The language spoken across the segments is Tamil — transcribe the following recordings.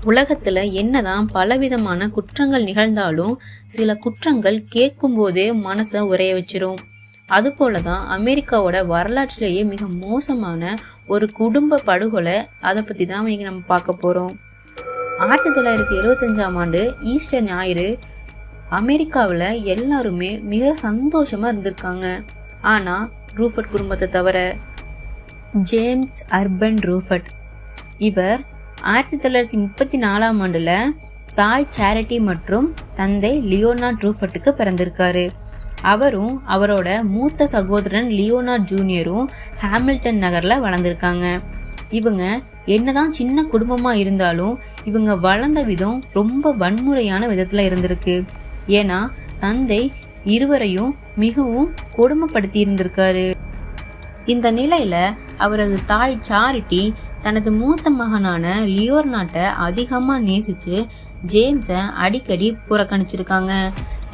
உலகத்துல என்னதான் பலவிதமான குற்றங்கள் நிகழ்ந்தாலும் சில குற்றங்கள் கேட்கும் போதே மனசை உரைய வச்சிரும். அது போலதான் அமெரிக்காவோட வரலாற்றிலேயே மிக மோசமான ஒரு குடும்ப படுகொலை, அதை பத்தி தான் இன்னைக்கு நம்ம பார்க்க போறோம். 1975ஆம் ஆண்டு ஈஸ்டர் ஞாயிறு அமெரிக்காவில் எல்லாருமே மிக சந்தோஷமா இருந்திருக்காங்க. ஆனா ரூஃபர்ட் குடும்பத்தை தவிர. ஜேம்ஸ் அர்பன் ரூஃபர்ட் இவர் 1934ஆம் ஆண்டுல தாய் சேரிட்டி மற்றும் தந்தை லியோனார்ட் ரூஃபர்ட்டுக்கு பிறந்திருக்காரு. அவரும் அவரோட மூத்த சகோதரன் லியோனார்ட் ஜூனியரும் ஹாமில்டன் நகர்ல வளர்ந்துருக்காங்க. இவங்க என்னதான் சின்ன குடும்பமா இருந்தாலும் இவங்க வளர்ந்த விதம் ரொம்ப வன்முறையான விதத்துல இருந்திருக்கு. ஏன்னா தந்தை இருவரையும் மிகவும் கொடுமைப்படுத்தி இருந்திருக்காரு. இந்த நிலையில அவரது தாய் சாரிட்டி தனது மூத்த மகனான லியோனார்ட்டை அதிகமா நேசிச்சு ஜேம்ஸை அடிக்கடி புறக்கணிச்சிருக்காங்க.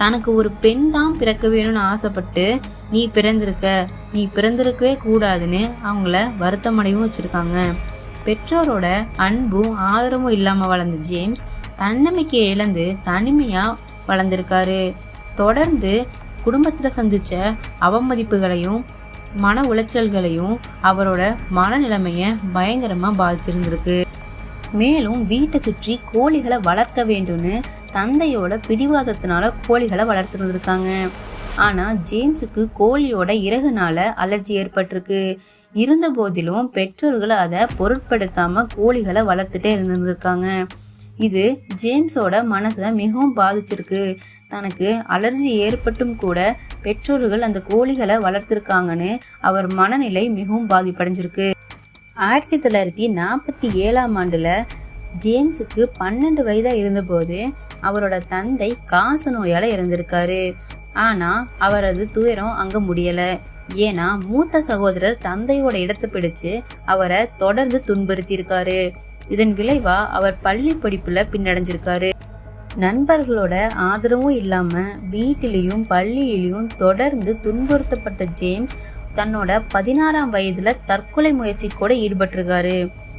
தனக்கு ஒரு பெண் தான் பிறக்க வேணும்னு ஆசைப்பட்டு நீ பிறந்திருக்கவே கூடாதுன்னு அவங்கள வருத்தமடையும் வச்சிருக்காங்க. பெற்றோரோட அன்பும் ஆதரவும் இல்லாம வளர்ந்த ஜேம்ஸ் தன்னம்பிக்கையை இழந்து தனிமையா வளர்ந்திருக்காரு. தொடர்ந்து குடும்பத்துல சந்திச்ச அவமதிப்புகளையும் மன உளைச்சல்களையும் அவரோட மனநிலைமைய பயங்கரமா பாதிச்சிருந்திருக்கு. மேலும் வீட்டை சுற்றி கோழிகளை வளர்க்க வேண்டும்னு தந்தையோட பிடிவாதத்தினால கோழிகளை வளர்த்துருந்துருக்காங்க. ஆனா ஜேம்ஸுக்கு கோழியோட இறகுனால அலர்ஜி ஏற்பட்டிருக்கு. இருந்த போதிலும் பெற்றோர்கள் அதை பொருட்படுத்தாம கோழிகளை வளர்த்துட்டே இருந்திருக்காங்க. இது ஜேம்ஸோட மனசை மிகவும் பாதிச்சிருக்கு. தனக்கு அலர்ஜி ஏற்பட்டும் கூட பெற்றோர்கள் அந்த கோழிகளை வளர்த்திருக்காங்கன்னு அவர் மனநிலை மிகவும் பாதிப்படைஞ்சிருக்கு. 1947ஆம் ஆண்டுல ஜேம்ஸுக்கு 12 வயதா இருந்தபோது அவரோட தந்தை காச நோயால இறந்திருக்காரு. ஆனா அவரது துயரம் அங்க முடியல. ஏன்னா மூத்த சகோதரர் தந்தையோட இடத்தை பிடிச்சு அவரை தொடர்ந்து துன்புறுத்தி இருக்காரு. இதன் விளைவா அவர் பள்ளி படிப்புல பின்னடைஞ்சிருக்காரு. நண்பர்களோட ஆதரவும் இல்லாம வீட்டிலையும் பள்ளியிலையும் தொடர்ந்து துன்புறுத்தப்பட்ட ஜேம்ஸ் தன்னோட 16ஆம் வயதுல தற்கொலை முயற்சி கூட ஈடுபட்டிருக்காரு.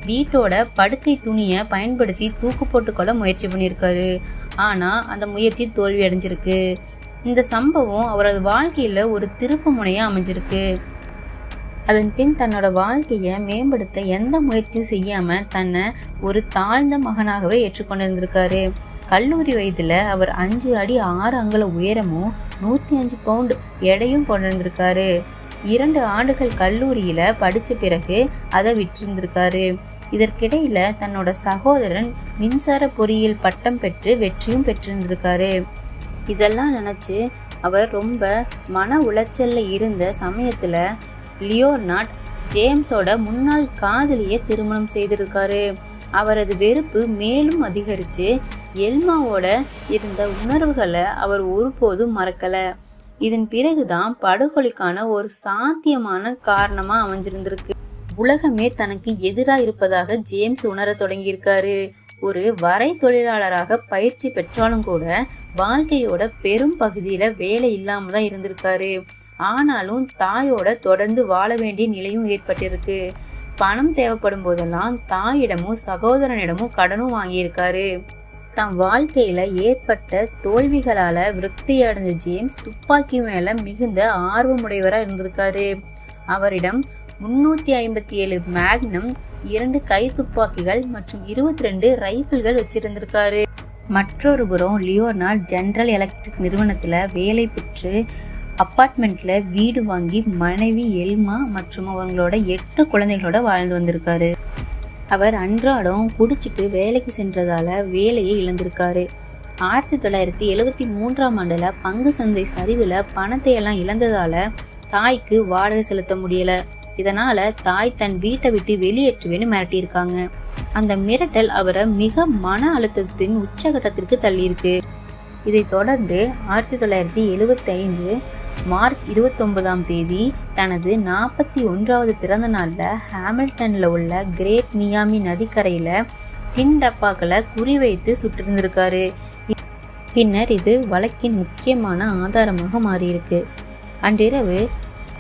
வீட்டோட படுக்கை துணியை பயன்படுத்தி தூக்கு போட்டுக்கொள்ள முயற்சி பண்ணியிருக்காரு. ஆனா அந்த முயற்சி தோல்வி அடைஞ்சிருக்கு. இந்த சம்பவம் அவரது வாழ்க்கையில ஒரு திருப்பு முனையா அமைஞ்சிருக்கு. அதன் பின் தன்னோட வாழ்க்கையை மேம்படுத்த எந்த முயற்சியும் செய்யாம தன்னை ஒரு தாழ்ந்த மகனாகவே ஏற்றுக்கொண்டிருந்திருக்காரு. கல்லூரி வயதுல அவர் 5 அடி 6 அங்குல உயரமும் 105 பவுண்ட் எடையும் கொண்டிருந்திருக்காரு. 2 ஆண்டுகள் கல்லூரியில படிச்ச பிறகு அதை விட்டிருந்திருக்காரு. இதற்கிடையில தன்னோட சகோதரன் மின்சார பொறியியல் பட்டம் பெற்று வெற்றியும் பெற்றிருந்திருக்காரு. இதெல்லாம் நினைச்சு அவர் ரொம்ப மன உளைச்சல்ல இருந்த சமயத்துல லியோனார்ட் ஜேம்ஸோட முன்னாள் காதலியை திருமணம் செய்திருக்காரு. அவரது வெறுப்பு மேலும் அதிகரிச்சு எல்மாவோட இருந்த உணர்வுகளை அவர் ஒருபோதும் மறக்கல. இதன் பிறகுதான் படுகொலைக்கான ஒரு சாத்தியமான காரணமா அமைஞ்சிருந்திருக்கு. உலகமே தனக்கு எதிராக இருப்பதாக ஜேம்ஸ் உணர தொடங்கியிருக்காரு. ஒரு வரை தொழிலாளராக பயிற்சி பெற்றாலும் கூட வாழ்க்கையோட பெரும் பகுதியில வேலை இல்லாம தான் இருந்திருக்காரு. ஆனாலும் தாயோட தொடர்ந்து வாழ வேண்டிய நிலையும் ஏற்பட்டிருக்கு. பணம் தேவைப்படும் போதெல்லாம் தாயிடமும் சகோதரனிடமும் கடனும் வாங்கியிருக்காரு. தன் வாழ்க்கையில ஏற்பட்ட தோல்விகளால விரக்தி அடைந்த ஜேம்ஸ் துப்பாக்கி மேல மிகுந்த ஆர்வமுடையவரா இருந்திருக்காரு. அவரிடம் 357 மேக்னம், 2 கை துப்பாக்கிகள் மற்றும் 22 ரைபிள்கள் வச்சிருந்திருக்காரு. மற்றொரு புறம் லியோனார்ட் ஜெனரல் எலக்ட்ரிக் நிறுவனத்துல வேலை பெற்று அப்பார்ட்மெண்ட்ல வீடு வாங்கி மனைவி எல்மா மற்றும் அவங்களோட 8 குழந்தைகளோட வாழ்ந்து வந்திருக்காரு. அவர் அன்றாடம் குடிச்சிட்டு வேலைக்கு சென்றதால வேலையை இழந்திருக்காரு. 1973ஆம் ஆண்டுல பங்கு சந்தை சரிவுல பணத்தை எல்லாம் இழந்ததால தாய்க்கு வாடகை செலுத்த முடியல. இதனால தாய் தன் வீட்டை விட்டு வெளியேற்றுவேன்னு மிரட்டியிருக்காங்க. அந்த மிரட்டல் அவரை மிக மன அழுத்தத்தின் உச்சகட்டத்திற்கு தள்ளியிருக்கு. இதை தொடர்ந்து 1975 மார்ச் 29ஆம் தேதி தனது 41வது பிறந்த நாள்ல ஹாமில்டன்ல உள்ள கிரேட் மியாமி நதிக்கரையில டின் டப்பாக்களை குறிவைத்து சுட்டிருந்திருக்காரு. பின்னர் இது வழக்கின் முக்கியமான ஆதாரமாக மாறியிருக்கு. அன்றிரவு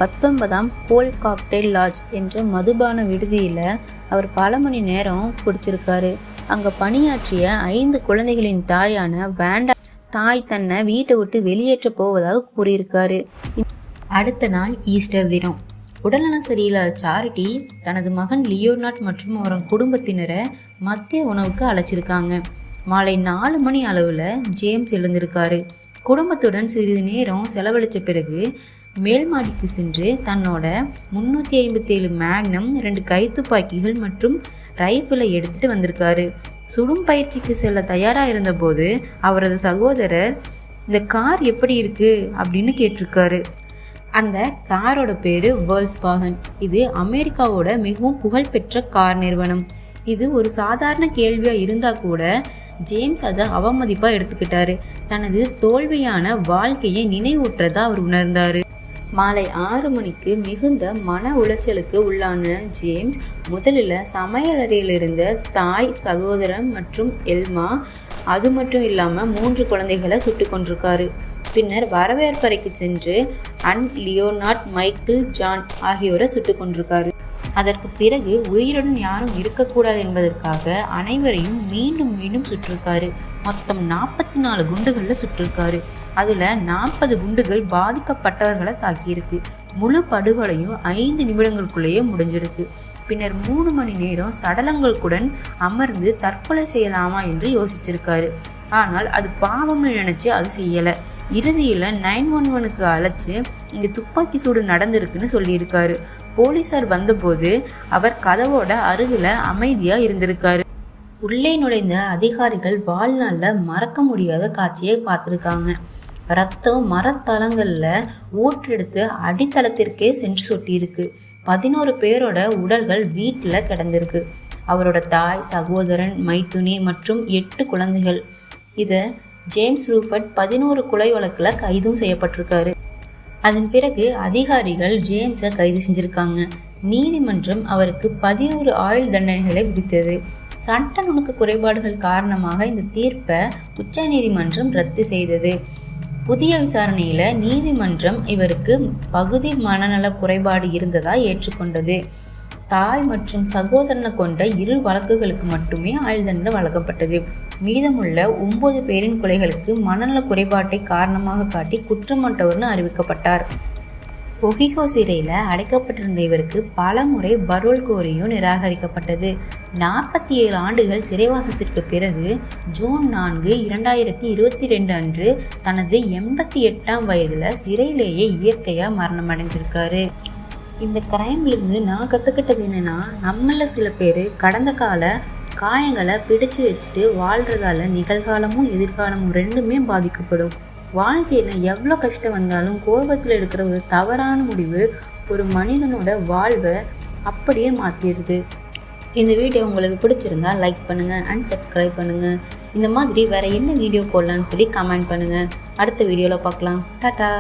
19ஆம் ஹோல் காக்டெயில் லாட்ஜ் என்ற மதுபான விடுதியில அவர் பல மணி நேரம் குடிச்சிருக்காரு. அங்கே பணியாற்றிய 5 குழந்தைகளின் தாயான வேண்டா தாய் தன்னை வீட்டை விட்டு வெளியேற்ற போவதாக கூறியிருக்காரு. அடுத்த நாள் ஈஸ்டர் தினம். உடல்நலம் சரியில்லாத சாரிட்டி தனது மகன் லியோனார்ட் மற்றும் அவரது குடும்பத்தினரை மதிய உணவுக்கு அழைச்சிருக்காங்க. மாலை 4 மணி அளவில் ஜேம்ஸ் எழுந்திருக்காரு. குடும்பத்துடன் சிறிது நேரம் செலவழித்த பிறகு மேல் மாடிக்கு சென்று தன்னோட 357 மேக்னம் 2 கைத்துப்பாக்கிகள் மற்றும் ரைஃபிளை எடுத்துட்டு வந்திருக்காரு. சுடும் பயிற்சிக்கு செல்ல தயாராக இருந்தபோது அவரது சகோதரர் இந்த கார் எப்படி இருக்கு அப்படின்னு கேட்டிருக்காரு. அந்த காரோட பேரு வேல்ஸ்வாகன். இது அமெரிக்காவோட மிகவும் புகழ்பெற்ற கார் நிறுவனம். இது ஒரு சாதாரண கேள்வியா இருந்தா கூட ஜேம்ஸ் அதை அவமதிப்பா எடுத்துக்கிட்டாரு. தனது தோல்வியான வாழ்க்கையை நினைவூற்றதா அவர் உணர்ந்தாரு. மாலை 6 மணிக்கு மிகுந்த மன உளைச்சலுக்கு உள்ளான ஜேம்ஸ் முதலில் சமையல் அறையில் இருந்த தாய், சகோதரன் மற்றும் எல்மா, அது மட்டும் இல்லாமல் 3 குழந்தைகளை சுட்டு கொண்டிருக்காரு. பின்னர் வரவேற்பறைக்கு சென்று லியோனார்ட், மைக்கேல், ஜான் ஆகியோரை சுட்டு கொண்டிருக்காரு. அதற்கு பிறகு உயிருடன் யாரும் இருக்கக்கூடாது என்பதற்காக அனைவரையும் மீண்டும் மீண்டும் சுட்டிருக்காரு. மொத்தம் 44 குண்டுகளில் சுட்டிருக்காரு. அதில் 40 குண்டுகள் பாதிக்கப்பட்டவர்களை தாக்கியிருக்கு. முழு படுகொலையும் 5 நிமிடங்களுக்குள்ளேயே முடிஞ்சிருக்கு. பின்னர் 3 மணி நேரம் சடலங்களுக்குடன் அமர்ந்து தற்கொலை செய்யலாமா என்று யோசிச்சிருக்காரு. ஆனால் அது பாவம்னு நினைச்சு அது செய்யலை. இறுதியில் 911க்கு அழைச்சி இங்கே துப்பாக்கி சூடு நடந்திருக்குன்னு சொல்லியிருக்காரு. போலீஸார் வந்தபோது அவர் கதவோட அருகில் அமைதியாக இருந்திருக்காரு. உள்ளே நுழைந்த அதிகாரிகள் வாழ்நாளில் மறக்க முடியாத காட்சியை பார்த்துருக்காங்க. ரத்தம் மரத்தளங்களில் ஊற்றெடுத்து அடித்தளத்திற்கே சென்று சொட்டியிருக்கு. 11 பேரோட உடல்கள் வீட்டில் கிடந்திருக்கு. அவரோட தாய், சகோதரன், மைத்துனி மற்றும் 8 குழந்தைகள். இதை ஜேம்ஸ் ரூஃபர்ட் 11 கொலை வழக்கில் கைதும் செய்யப்பட்டிருக்காரு. அதன் பிறகு அதிகாரிகள் ஜேம்ஸை கைது செஞ்சுருக்காங்க. நீதிமன்றம் அவருக்கு 11 ஆயுள் தண்டனைகளை விதித்தது. சட்ட நுணுக்க குறைபாடுகள் காரணமாக இந்த தீர்ப்பை உச்ச நீதிமன்றம் ரத்து செய்தது. புதிய விசாரணையில் நீதிமன்றம் இவருக்கு பகுதி மனநல குறைபாடு இருந்ததா ஏற்றுக்கொண்டது. தாய் மற்றும் சகோதரனை கொண்ட 2 வழக்குகளுக்கு மட்டுமே ஆயுள் தண்டனை வழங்கப்பட்டது. மீதமுள்ள 9 பேரின் கொலைகளுக்கு மனநல குறைபாட்டை காரணமாக காட்டி குற்றமற்றவர்னு அறிவிக்கப்பட்டார். ஒஹிகோ சிறையில் அடைக்கப்பட்டிருந்த இவருக்கு பல முறை பரோல் கோரியும் நிராகரிக்கப்பட்டது. 47 ஆண்டுகள் சிறைவாசத்திற்கு பிறகு ஜூன் 4, 2022 அன்று தனது 88ஆம் வயதில் சிறையிலேயே இயற்கையாக மரணமடைந்திருக்காரு. இந்த கிரைம்லேருந்து நான் கற்றுக்கிட்டது என்னென்னா, நம்மளில் சில பேர் கடந்த கால காயங்களை பிடிச்சு வச்சுட்டு வாழ்கிறதால நிகழ்காலமும் எதிர்காலமும் 2மே பாதிக்கப்படும். வாழ்க்கையில் எவ்வளோ கஷ்டம் வந்தாலும் கோபத்தில் எடுக்கிற ஒரு தவறான முடிவு ஒரு மனிதனோட வாழ்வை அப்படியே மாற்றிடுது. இந்த வீடியோ உங்களுக்கு பிடிச்சிருந்தா லைக் பண்ணுங்கள் அண்ட் சப்ஸ்கிரைப் பண்ணுங்கள். இந்த மாதிரி வேறு என்ன வீடியோ போடலான்னு சொல்லி கமெண்ட் பண்ணுங்கள். அடுத்த வீடியோவில் பார்க்கலாம். டாடா.